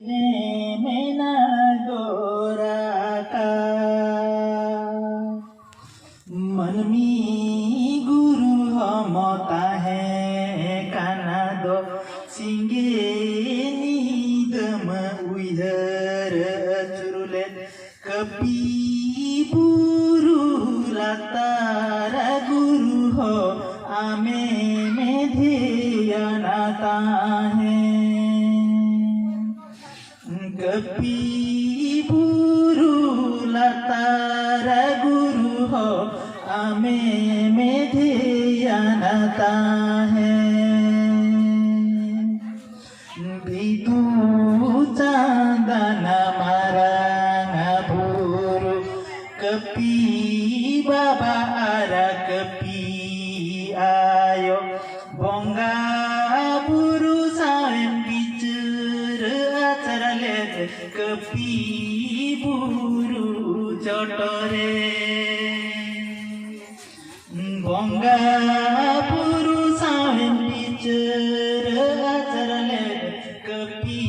मेना गोरा का मनमी गुरु हमता है काना दो सिंगे नीदम उइधर चुरुले कपी बुरु लातारा गुरु हो आमे में धियानाता है कपी बुरु लातारा गुरु हो आमे में धियानाता है बिदु चांदना मारा बुरु कपी बाबा आरा कपी आयो बोंगा बुरु सावें बिचर आचरले कपी बुरु चटरे बोंगा बुरु सावें बिचर आचरले कपी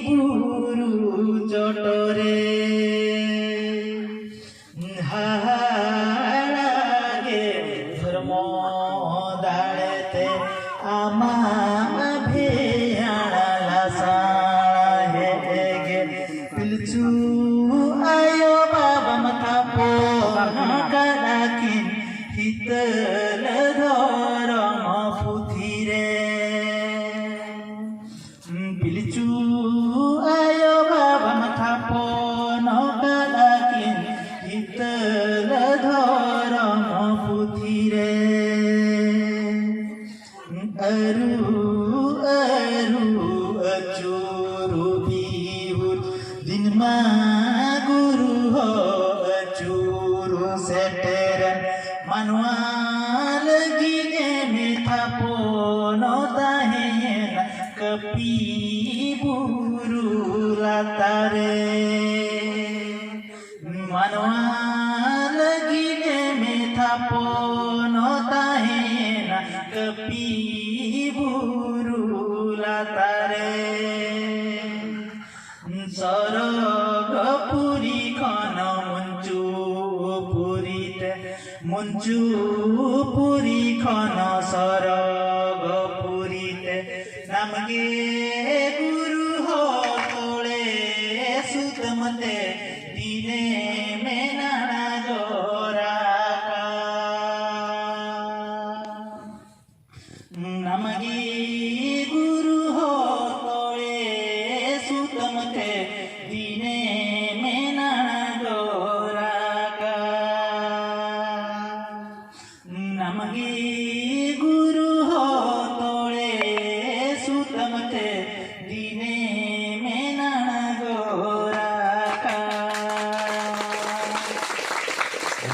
बुरु चटरे हागे धर्म दाड़ते आमा भेयाला साहे गे पिलचू आयो बाबा मथा पो गाडाकिन हितल धरम पुथिरे पिलचू आयो बाबा मथा पो गाडाकिन हितल धरम पुथिरे अचुरु बिहुर दिनमा गुरु हो अचुरु सेटेरन मानुआल गिने मिठा पोनो ताहेन कपी बुरु लातारे मानुआल गिने मिठा पोनो ताहेन कपी बुरु लातारे सरगपुरी खन मुंचुपुरी खन सरगपुरीते नमगे गुरु हो तोड़े सुतमते